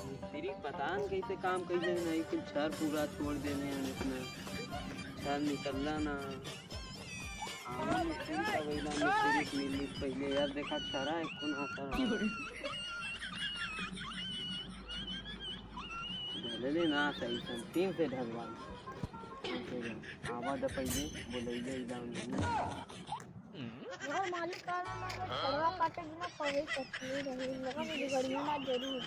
मिस्त्री पता न कैसे काम कैसे नहीं कुछ छर पूरा छोड़ देने हैं अपना छर निकलना ना आना मिस्त्री का वहीला मिस्त्री मिली पहले यार देखा छरा एक कौन आता ढले ना सही टीम से ढलवा आवाज पहले बोले यार मालिक का सलवा काटे बिना पवे सकती रही लगा मुझे गाड़ियां ना जरूर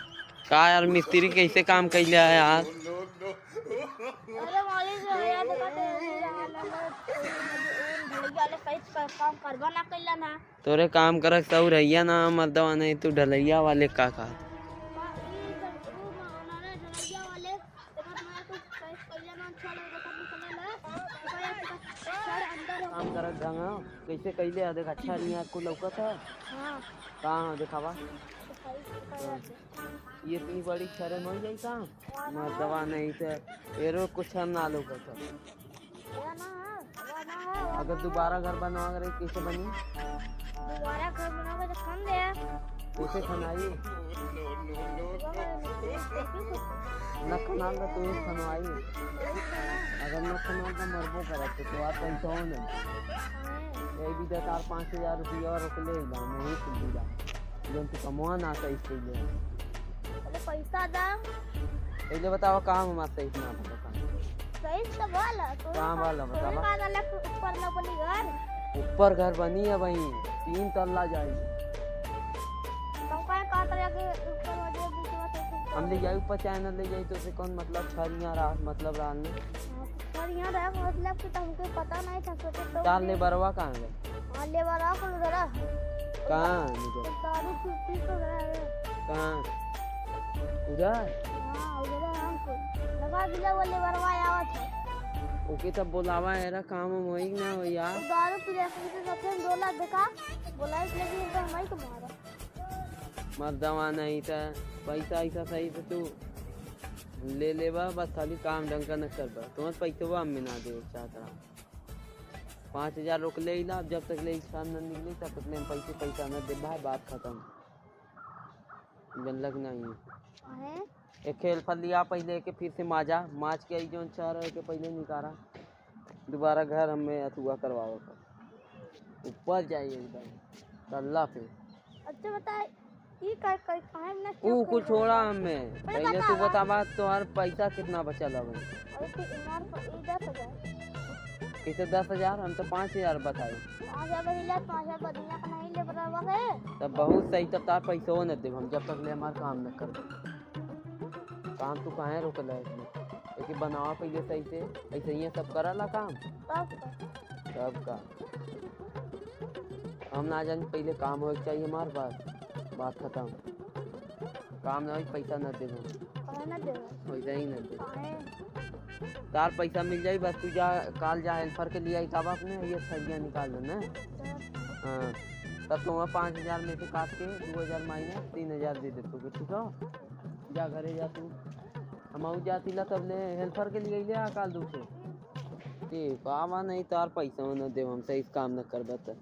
का यार मिस्त्री कैसे काम कैले है यार अरे मालिक यार काटे ढलैया वाले काम करवा ना कैला ना तोरे काम करक सऊ रहिया ना मर्दवा नहीं तू ढलैया वाले का काम करक ढंग कैसे कैले है देख अच्छा नहीं आपको लौकत है हां कहाँ दिखावा ये इतनी बड़ी शर्म हो जाई काम मर्दवा नहीं तो एरो कुछ हम ना लौकत है अगर दोबारा घर बनवा करे कैसे बनी दोबारा घर बनावे तो खान दे कैसे खनाई न खनाल तो तू खनवाई अगर न खनाल तो मरबो करत तो आप पैसा हो ना एक भी 4-5 हजार रुपया और रख ले ला नहीं सुविधा जो तू कमवा ना सही से ले अरे पैसा दा पहले बताओ काम हमारा इतना पता सही से वाला तो काम वाला बताओ वाला ऊपर ना बनी घर ऊपर घर बनी है वहीं 3 तल्ला जाएगी तो काय का तरह के ऊपर वाले बीच में हम ले जाए ऊपर चैनल ले जाए तो से कौन मतलब छरिया रहा मतलब रान और यहां रहा मतलब कि तुमको पता नहीं था सोचे तो चाल ले बरवा कहां गए हां ले बरवा को जरा कहां मुझे दारू पी तो रहा कहां उधर हां उधर हमको लगा दिला वो ले बरवा आवत है ओके तब बुलावा एरा काम होई ना हो यार दारू पी रहे थे सबसे 2 लाख देखा बोला इसलिए तो हमारी को मारा मर्दवा नहीं था पैसा ऐसा सही से तू ले लेवा बस खाली काम ढंग का न कर बा तुम्हारे पैसे वो हम ना दे चाहता 5000 रोक ले ला जब तक ले इंसान न निकले तब तक ले पैसा न दे भाई बात खत्म बनलक नहीं है एक खेल फल लिया पहले के फिर से माजा माज के आई जो चार के पहले निकाला दोबारा घर हमें अथुआ करवाओ ऊपर जाइए एकदम तल्ला पे अच्छा बता ये काहे ना ऊ कुछ छोड़ा हमें पहले तू बता बात तुम्हारा पैसा कितना बचा लगे अरे तो इनार पर 10,000 किसे 10,000 हम तो 5,000 बताए 5,000 हिला 5,000 बदलना का नहीं ले बराबर है तब बहुत सही तब तार पैसा हो न दे हम जब तक ले हमारा काम न कर काम तू काहे रोकल है इसमें एक बनावा पहले सही से ऐसे ही सब करला काम सब का हम ना जान पहले काम हो चाहिए हमारे पास बात खत्म काम ना पैसा न दे वैसा ही न दे तार पैसा मिल जाए बस तू जा काल जा हेल्पर के लिए आई तब आपने ये छरिया निकाल दो ना हाँ तब तुम्हें 5,000 में से काट के 2,000 माइनस 3,000 दे देते ठीक है जा घरे जा तू हम जाती ला तब ले हेल्पर के लिए ले काल दूसरे ठीक आवा नहीं तार पैसा न दे हमसे इस काम न कर बता